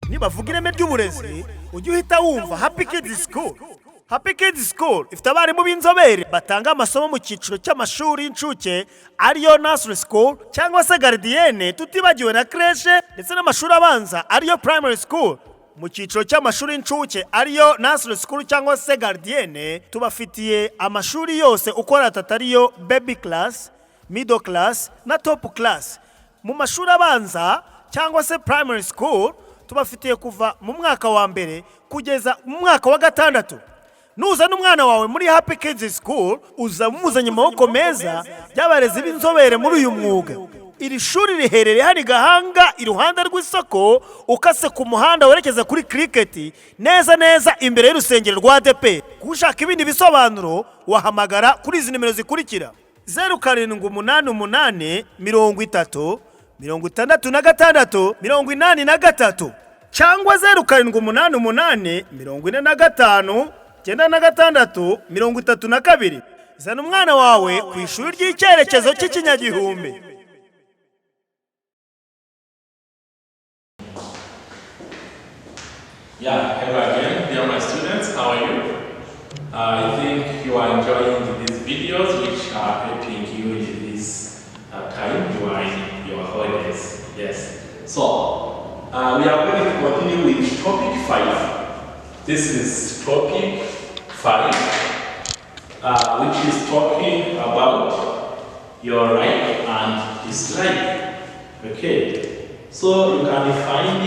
nibavuga ireme ry'uburezi ujye uhita wumva Happy Kids School. Happy Kids School ifite abarimu b'inzobere batanga amasomo mu cyiciro cy'amashuri y'incuke ariyo nursery school cyangwa se gardienne, tutibagiwe na creche ndetse n'amashuri abanza ariyo primary school. Mu cyiciro cy'amashuri y'incuke ariyo nursery school cyangwa se gardienne, tubafitiye amashuri yose uko ariyo baby class, middle class na top class. Mu mashuri abanza cyangwa se primary school tubafitiye kuva mu mwaka wa mbere kugeza mu mwaka wa gatandatu. Nuzana umwana wawe muri Happy Kids School uzamuzanye amaboko meza y'abarezi b'inzobere muri uyu mwuga. Iri shuri riherereye hari Gahanga iruhande rw'isoko ukase ku muhanda werekeza kuri cricket neza imbere y'urusengero rwa ADP. Kushaka ibindi bisobanuro wahamagara kuri izi nimero zikurikira: 0788 30 66 83 cyangwa 0788 45 96 32. Zana umwana wawe ku ishuri ry'icyerekezo cy'ikinyagihumbi. Yeah, hello again, dear my students, how are you? I think you are enjoying these videos which are helping you in this time you are in your holidays. Yes. So, we are going to continue with topic 5. This is topic 5, which is talking about your like and dislike. Okay. So, you can find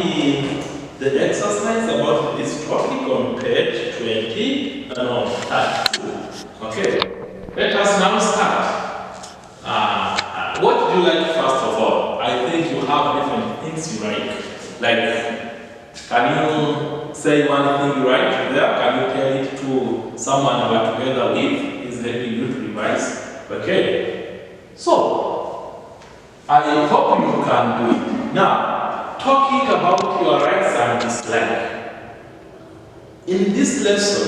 the exercise about this topic on page 20 and on 32. Okay, let us now start. What do you like first of all? I think you have different things you like. Like, can you say one thing you like there? Can you tell it to someone you are together with? Is helping you to revise? Okay, so I hope you can do it. Now, talking about your rights and dislikes. In this lesson,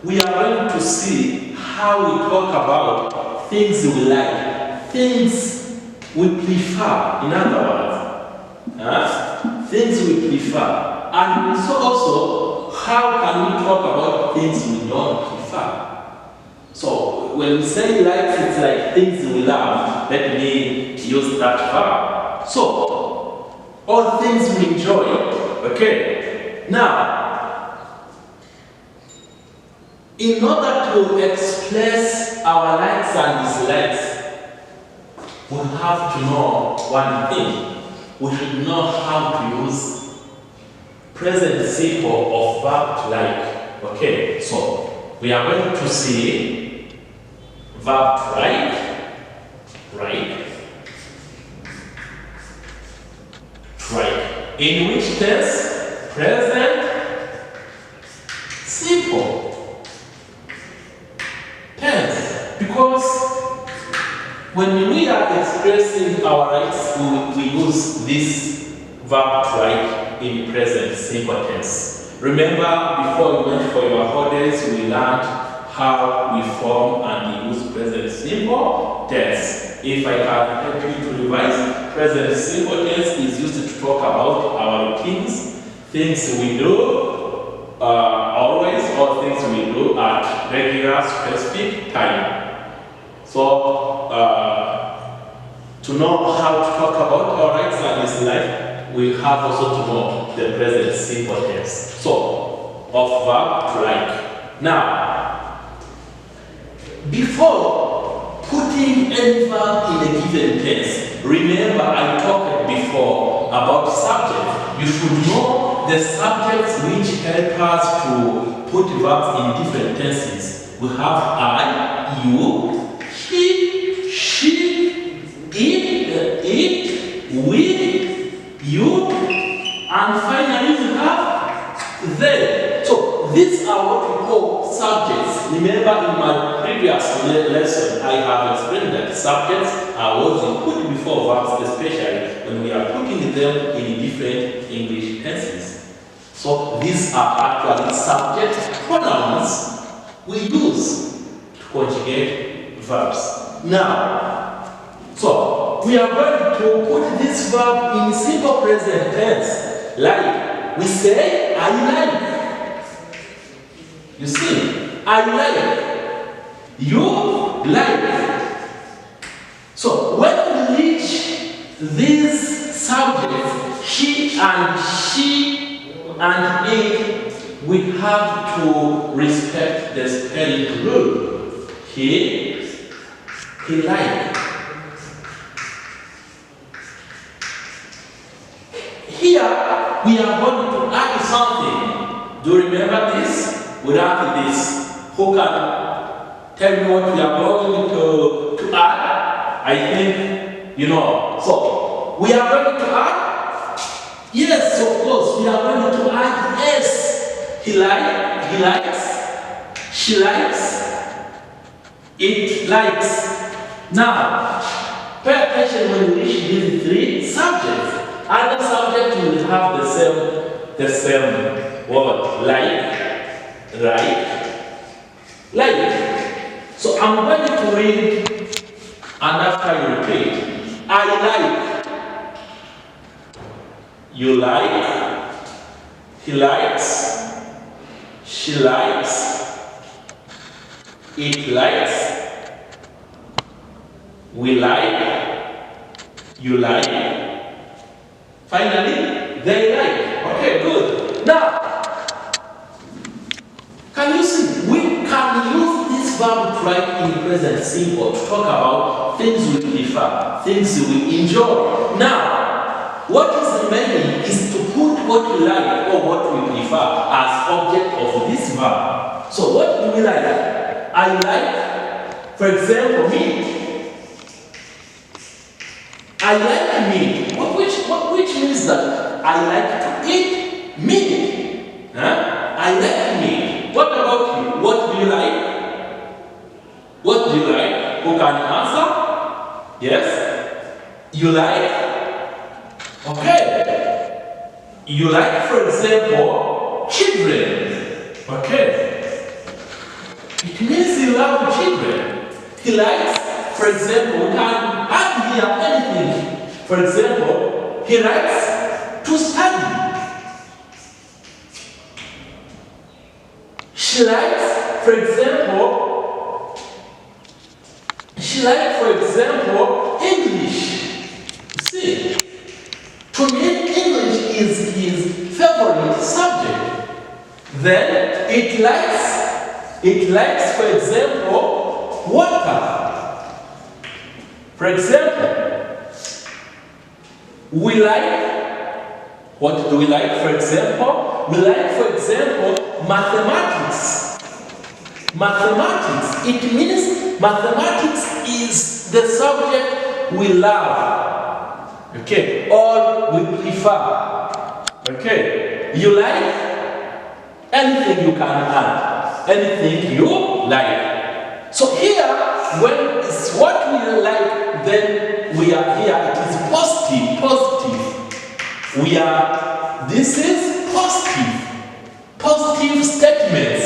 we are going to see how we talk about things we like, things we prefer, in other words, things we prefer. And so also, how can we talk about things we don't prefer? So, when we say likes, it's like things we love. Let me use that verb. So, all things we enjoy. Okay. Now, in order to express our likes and dislikes, we have to know one thing. We should know how to use present simple of verb to like. Okay. So, we are going to see verb to like. Right. In which tense? Present simple tense. Because when we are expressing our rights, we use this verb to like in present simple tense. Remember, before we went for your holidays, we learned how we form and use present simple tense. If I can help you to revise, present simple tense is used to talk about our routines, things we do always, or things we do at regular specific time. So, to know how to talk about our rights and dislikes, we have also to know the present simple tense. So, of verb to like. Now, before putting any verb in a given tense, remember I talked before about subject. You should know the subjects which help us to put verbs in different tenses. We have I, you, he, she, it, we, you, and finally we have they. So these are what we call subjects. Remember in my previous lesson, I have explained that subjects are what we put before verbs, especially when we are putting them in different English tenses. So these are actually subject pronouns we use to conjugate verbs. Now, so we are going to put this verb in simple present tense, like we say I like. You see, I like. You like. So when we reach these subjects, she and it, we have to respect the spelling rule. He like. Here we are going to add something. Do you remember this? Without this, who can tell me what we are going to add? I think you know. So we are going to add. Yes, of course, we are going to add S. He likes, she likes, it likes. Now, pay attention when you reach these three subjects. Other subjects will have the same word, like. So I'm going to read, and after you repeat. I like. You like. He likes. She likes. It likes. We like. You like. Finally, they like. Okay, good. Now, can you see? We can use this verb to write in present simple to talk about things we prefer, things we enjoy. Now, what is remaining is to put what we like or what we prefer as object of this verb. So, what do we like? I like, for example, meat. I like meat, which means that I like to eat meat. Huh? I like meat. What about you? What do you like? What do you like? Who can answer? Yes? You like? Okay. You like, for example, children. Okay. It means you love children. He likes, for example, we can add here anything. For example, he likes to study. She likes, for example, English. See, to me, English is his favorite subject. Then it likes, for example, water. For example, we like, what do we like, for example? We like, for example, mathematics. Mathematics, it means mathematics is the subject we love, okay, or we prefer, okay. You like anything you can add, anything you like. So here, when it's what we like, then we are here, it is positive. This is positive statements.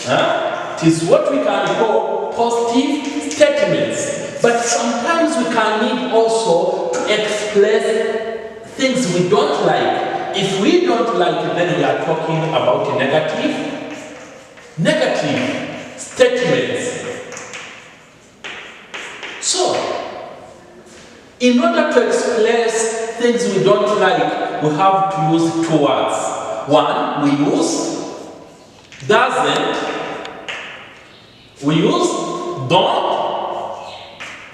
It is what we can call positive statements. But sometimes we can need also to express things we don't like. If we don't like it, then we are talking about negative statements. So, in order to express things we don't like, we have to use two words. One, we use doesn't. We use don't.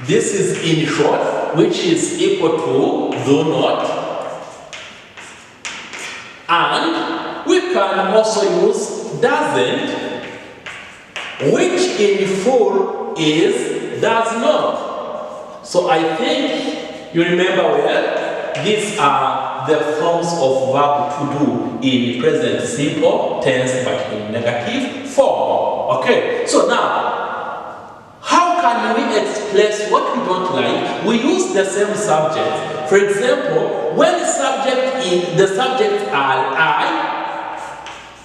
This is in short, which is equal to do not. And we can also use doesn't, which in full is does not. So I think you remember well, these are the forms of verb to do in present simple tense but in negative form. Okay, so now, how can we express what we don't like? We use the same subject. For example, when the subjects are I,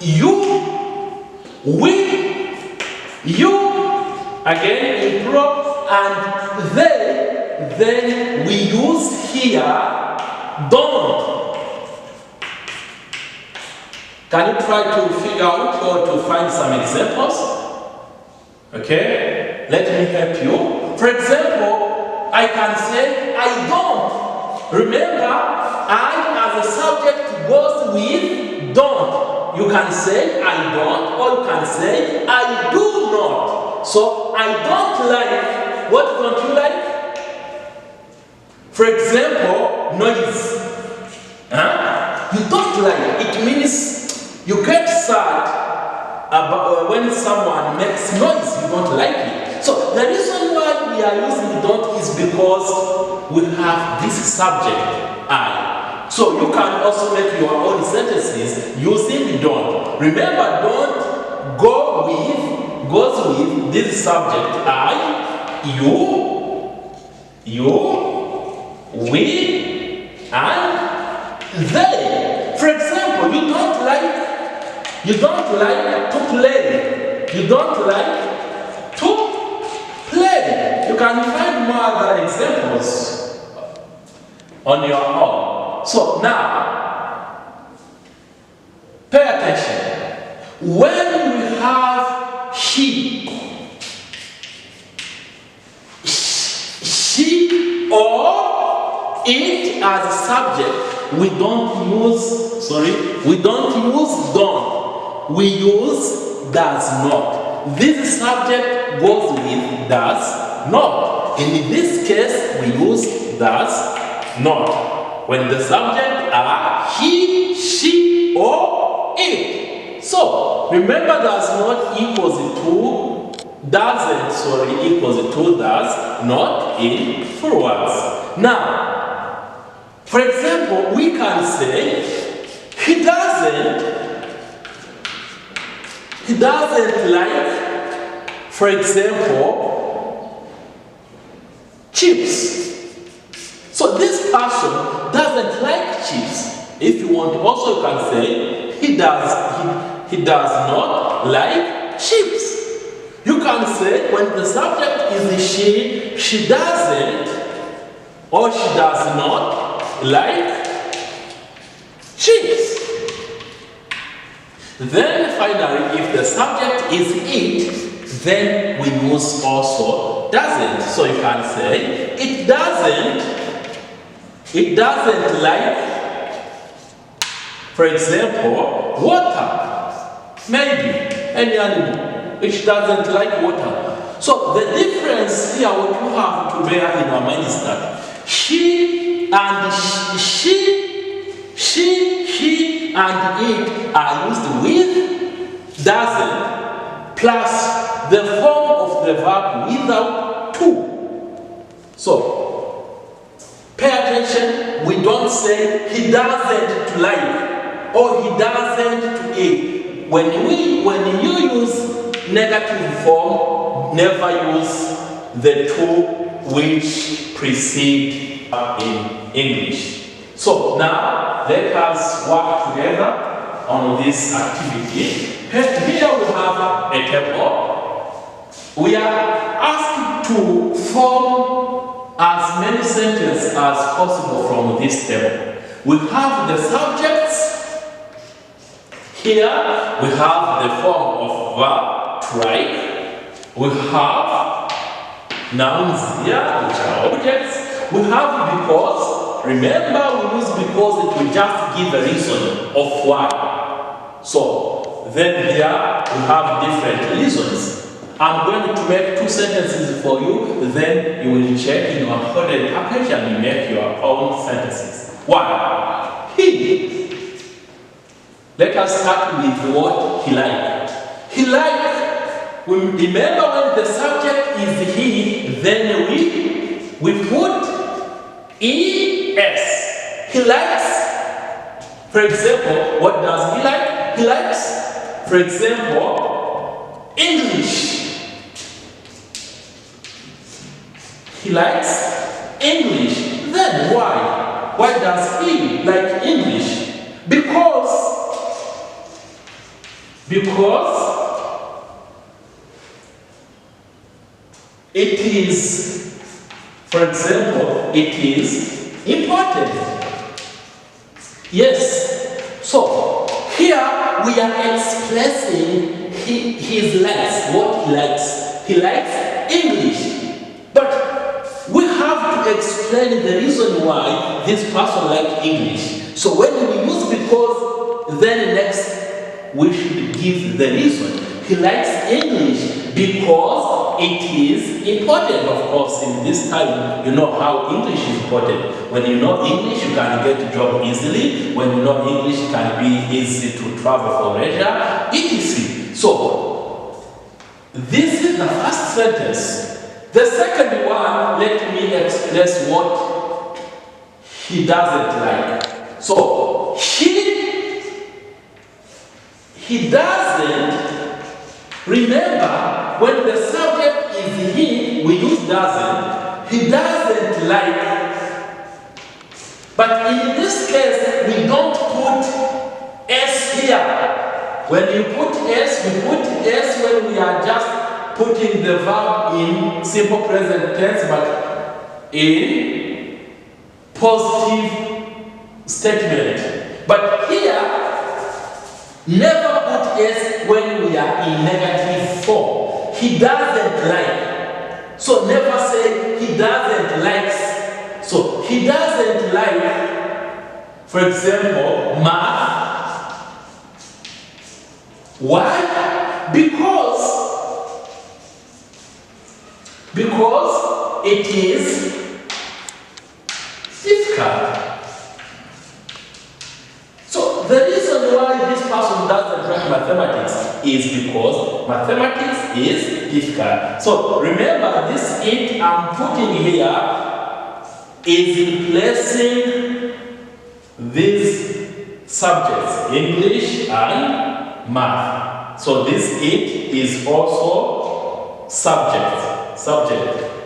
you, we, you, again in plural, and they, then we use here don't. Can you try to figure out or to find some examples? Okay, let me help you. For example, I can say I don't. Remember, I as a subject goes with don't. You can say I don't, or you can say I do not. So I don't like. What don't you like? For example, noise. You don't like. It means you get sad about when someone makes noise. You don't like it. So the reason why we are using don't is because we have this subject I. So you can also make your own sentences using don't. Remember, don't goes with this subject I, you, we, and they. For example, you don't like to play. You don't like to play. You can find more other examples on your own. So now, pay attention. When we have she or it as a subject, we don't use don't. We use does not. This subject goes with does not. In this case, we use does not. When the subject are he, she, or it. So remember, does not equals to equals to does not in full words. Now, for example, we can say he doesn't like, for example, chips. So this person doesn't like chips. If you want, also you can say he does not like chips. You can say when the subject is she doesn't or she does not like chips. Then finally, if the subject is it, then we use also doesn't. So you can say it doesn't like, for example, water. Maybe any animal which doesn't like water. So the difference here, what you have to bear in our mind is that he, he and it are used with doesn't plus the form of the verb without to. So pay attention, we don't say he doesn't like or he doesn't to eat. When you use negative form, never use the to which precede in English. So now let us work together on this activity. Here we have a table. We are asked to form as many sentences as possible from this table. We have the subjects. Here we have the form of verb to like. We have nouns here, which are objects. We have because. Remember, we use because it will just give a reason of why. So then here we have different reasons. I'm going to make two sentences for you, then you will check in your coded package and you make your own sentences. One, he. Let us start with what he liked. He liked. Remember, when the subject is he, then we put es. He likes. For example, what does he like? He likes, for example, English. He likes English. Then why? Why does he like English? Because it is, for example, it is important. Yes. So here we are expressing his likes, what he likes. He likes English. But we have to explain the reason why this person likes English. So when we use because, then next we should give the reason. He likes English because it is important, of course. In this time, you know how English is important. When you know English, you can get a job easily. When you know English, it can be easy to travel for leisure, etc. So, this is the first sentence. The second one, let me express what he doesn't like. So, he doesn't. Remember, when the subject is he, we use doesn't. He doesn't like. But in this case, we don't put S here. When you put S, we put S when we are just putting the verb in simple present tense, but in positive statement. But here, never put S when we are in negative form. He doesn't like. So never say he doesn't like. So he doesn't like, for example, math. Why? Because it is difficult. So the reason why this person doesn't like mathematics is because mathematics is difficult. So remember, this it I'm putting here is replacing these subjects, English and math. So this it is also subject.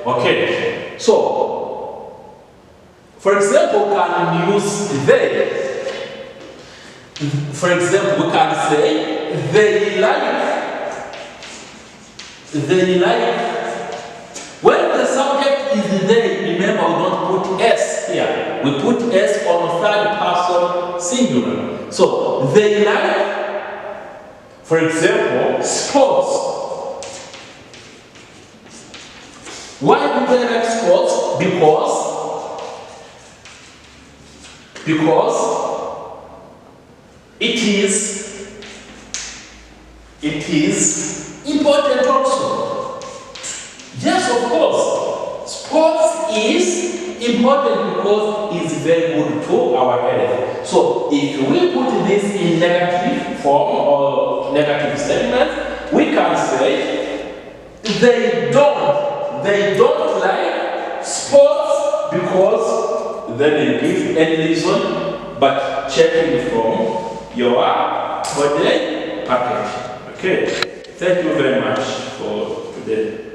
Okay. So, for example, can use they. For example, we can say they like. When the subject is they, remember we don't put S here. We put S on third person singular. So they like, for example, sports. Why do they like sports? Because it is important also. Yes, of course. Sports is important because it's very good to our health. So if we put this in negative form or negative statement, we can say they don't like sports because then they give any reason, but checking from your body package. Okay. Thank you very much for today.